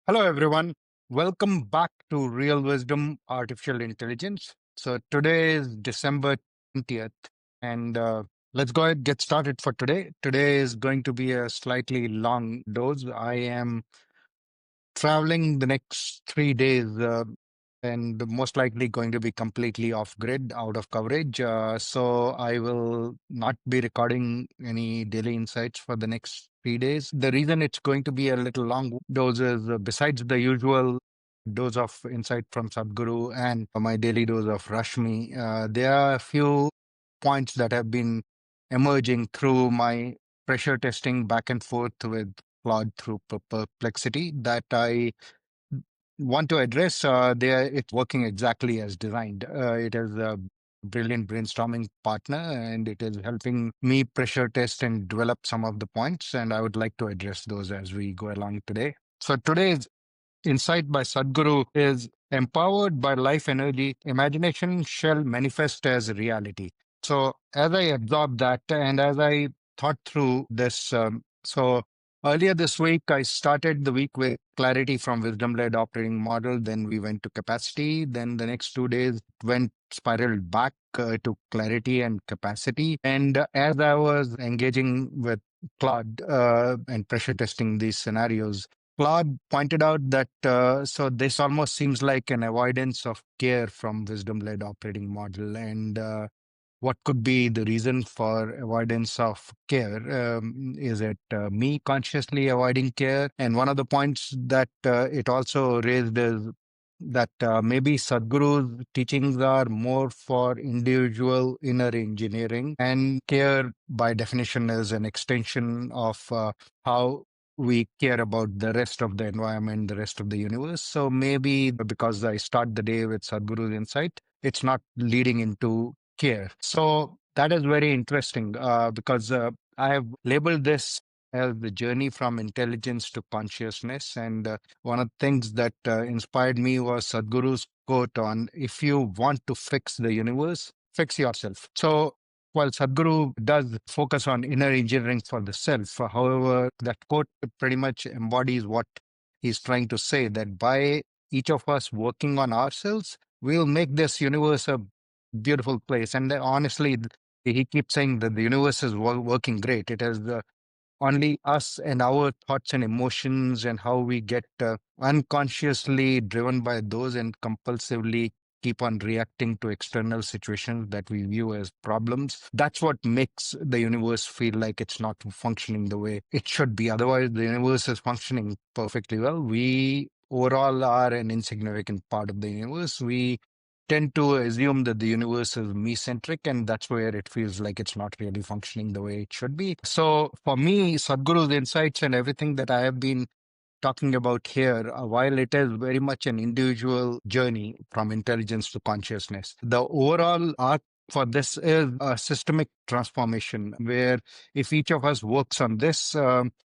Hello, everyone. Welcome back to Real Wisdom Artificial Intelligence. So today is December 20th, and let's go ahead get started for today. Today is going to be a slightly long dose. I am traveling the next 3 days and most likely going to be completely off grid, out of coverage. So I will not be recording any daily insights for the next 3 days. The reason it's going to be a little long dose is besides the usual dose of insight from Sadhguru and my daily dose of Rashmi, there are a few points that have been emerging through my pressure testing back and forth with Claude through Perplexity that I want to address. It's working exactly as designed. It is a brilliant brainstorming partner, and it is helping me pressure test and develop some of the points. And I would like to address those as we go along today. So today's insight by Sadhguru is empowered by life energy, imagination shall manifest as reality. So, as I absorbed that and as I thought through this, earlier this week, I started the week with clarity from wisdom led operating model. Then we went to capacity. Then the next 2 days went spiraled back to clarity and capacity. And as I was engaging with Claude and pressure testing these scenarios, Claude pointed out that so this almost seems like an avoidance of care from wisdom-led operating model, and what could be the reason for avoidance of care? Is it me consciously avoiding care? And one of the points that it also raised is that maybe Sadhguru's teachings are more for individual inner engineering, and care, by definition, is an extension of how we care about the rest of the environment, the rest of the universe. So maybe because I start the day with Sadhguru's insight, it's not leading into care. So that is very interesting because I have labeled this as the journey from intelligence to consciousness. And one of the things that inspired me was Sadhguru's quote on, if you want to fix the universe, fix yourself. So while Sadhguru does focus on inner engineering for the self, however, that quote pretty much embodies what he's trying to say, that by each of us working on ourselves, we'll make this universe a beautiful place. And honestly, he keeps saying that the universe is working great. It is only us and our thoughts and emotions and how we get unconsciously driven by those and compulsively keep on reacting to external situations that we view as problems. That's what makes the universe feel like it's not functioning the way it should be. Otherwise, the universe is functioning perfectly well. We overall are an insignificant part of the universe. We tend to assume that the universe is me centric, and that's where it feels like it's not really functioning the way it should be. So, for me, Sadhguru's insights and everything that I have been talking about here, while it is very much an individual journey from intelligence to consciousness, the overall arc for this is a systemic transformation where if each of us works on this,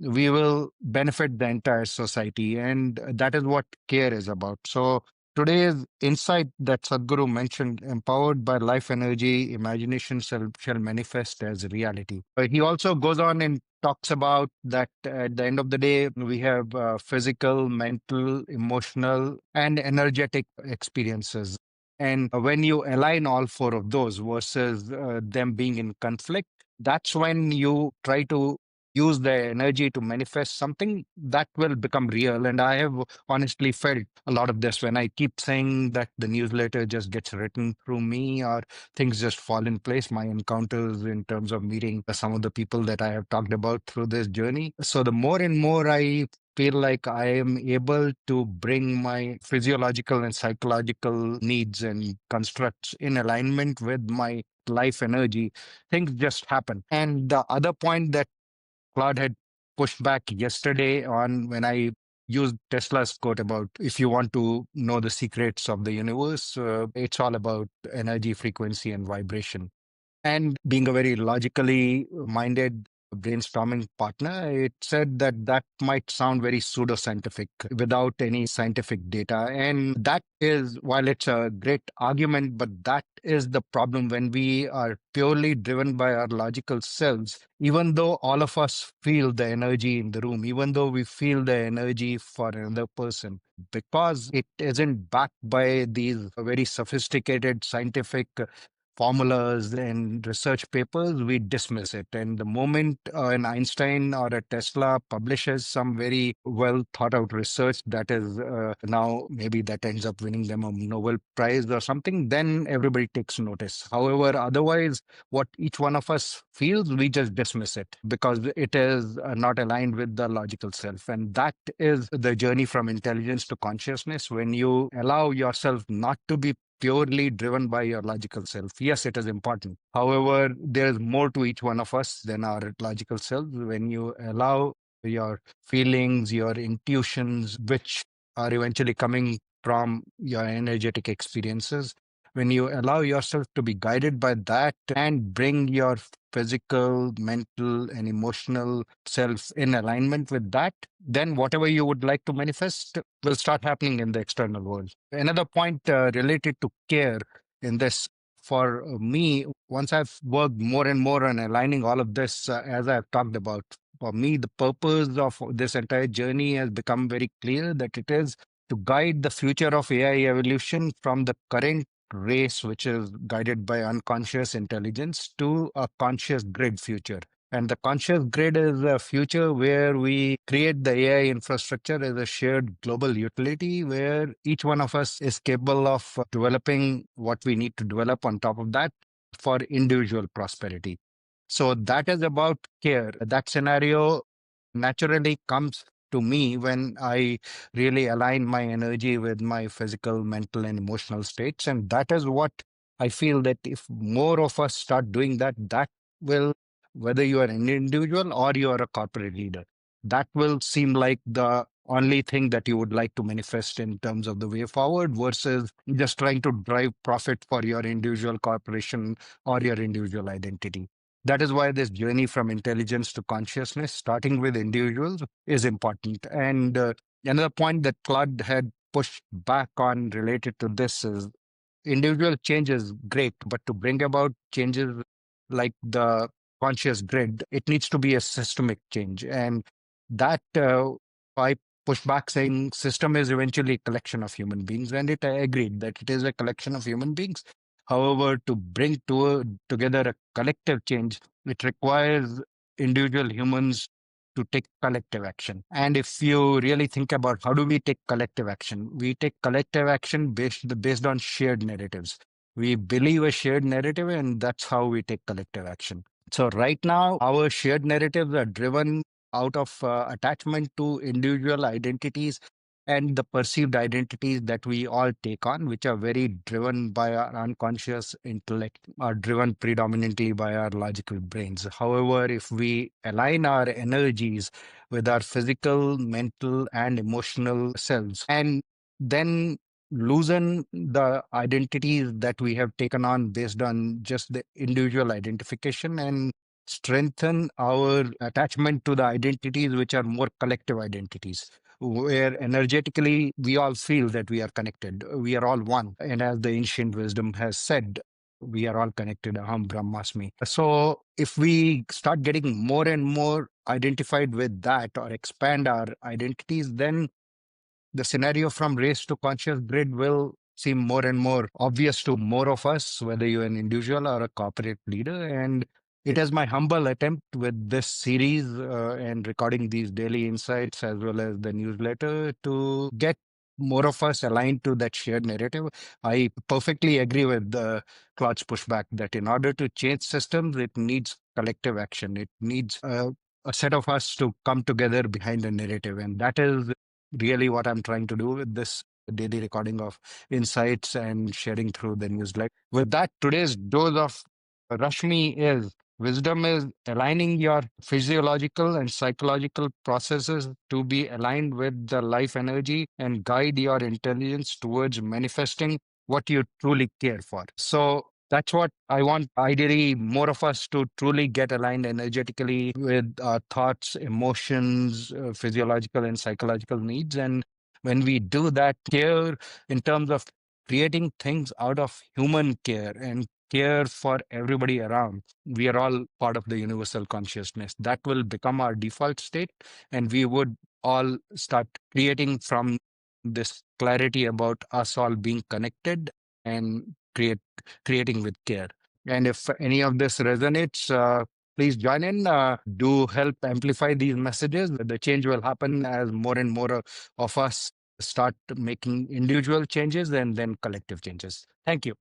we will benefit the entire society. And that is what care is about. So, today's insight that Sadhguru mentioned, empowered by life energy, imagination shall manifest as reality. He also goes on and talks about that at the end of the day, we have physical, mental, emotional, and energetic experiences. And when you align all four of those versus them being in conflict, that's when you try to use the energy to manifest something that will become real. And I have honestly felt a lot of this when I keep saying that the newsletter just gets written through me or things just fall in place. My encounters in terms of meeting some of the people that I have talked about through this journey. So the more and more I feel like I am able to bring my physiological and psychological needs and constructs in alignment with my life energy, things just happen. And the other point that Claude had pushed back yesterday on when I used Tesla's quote about if you want to know the secrets of the universe, it's all about energy, frequency, and vibration. And being a very logically minded brainstorming partner, it said that that might sound very pseudoscientific without any scientific data. And that is, while it's a great argument, but that is the problem when we are purely driven by our logical selves. Even though all of us feel the energy in the room, even though we feel the energy for another person, because it isn't backed by these very sophisticated scientific formulas and research papers, we dismiss it. And the moment an Einstein or a Tesla publishes some very well thought out research that is now maybe that ends up winning them a Nobel Prize or something, then everybody takes notice. However, otherwise, what each one of us feels, we just dismiss it because it is not aligned with the logical self. And that is the journey from intelligence to consciousness when you allow yourself not to be purely driven by your logical self. Yes, it is important. However, there is more to each one of us than our logical self. When you allow your feelings, your intuitions, which are eventually coming from your energetic experiences, when you allow yourself to be guided by that and bring your physical, mental, and emotional self in alignment with that, then whatever you would like to manifest will start happening in the external world. Another point related to care in this, for me, once I've worked more and more on aligning all of this, as I've talked about, for me, the purpose of this entire journey has become very clear that it is to guide the future of AI evolution from the current race, which is guided by unconscious intelligence, to a conscious grid future. And the conscious grid is a future where we create the AI infrastructure as a shared global utility where each one of us is capable of developing what we need to develop on top of that for individual prosperity. So that is about care. That scenario naturally comes to me when I really align my energy with my physical, mental, and emotional states. And that is what I feel that if more of us start doing that, that will, whether you are an individual or you are a corporate leader, that will seem like the only thing that you would like to manifest in terms of the way forward versus just trying to drive profit for your individual corporation or your individual identity. That is why this journey from intelligence to consciousness, starting with individuals, is important. And another point that Claude had pushed back on related to this is individual change is great, but to bring about changes like the conscious grid, it needs to be a systemic change. And that I push back saying system is eventually a collection of human beings. And I agreed that it is a collection of human beings. However, to bring together a collective change, it requires individual humans to take collective action. And if you really think about how do we take collective action, we take collective action based on shared narratives. We believe a shared narrative, and that's how we take collective action. So right now, our shared narratives are driven out of attachment to individual identities and the perceived identities that we all take on, which are very driven by our unconscious intellect, are driven predominantly by our logical brains. However, if we align our energies with our physical, mental, and emotional selves, and then loosen the identities that we have taken on based on just the individual identification and strengthen our attachment to the identities which are more collective identities where energetically we all feel that we are connected. We are all one. And as the ancient wisdom has said, we are all connected. Aham Brahmasmi. So if we start getting more and more identified with that or expand our identities, then the scenario from race to conscious grid will seem more and more obvious to more of us, whether you're an individual or a corporate leader. And it is my humble attempt with this series and recording these daily insights as well as the newsletter to get more of us aligned to that shared narrative. I perfectly agree with Claude's pushback that in order to change systems, it needs collective action. It needs a set of us to come together behind a narrative. And that is really what I'm trying to do with this daily recording of insights and sharing through the newsletter. With that, today's dose of Rashmi is wisdom is aligning your physiological and psychological processes to be aligned with the life energy and guide your intelligence towards manifesting what you truly care for. So That's what I want. Ideally, more of us to truly get aligned energetically with our thoughts, emotions, physiological and psychological needs. And when we do that, care in terms of creating things out of human care and care for everybody around, we are all part of the universal consciousness. That will become our default state. And we would all start creating from this clarity about us all being connected and creating with care. And if any of this resonates, please join in. Do help amplify these messages. The change will happen as more and more of us start making individual changes and then collective changes. Thank you.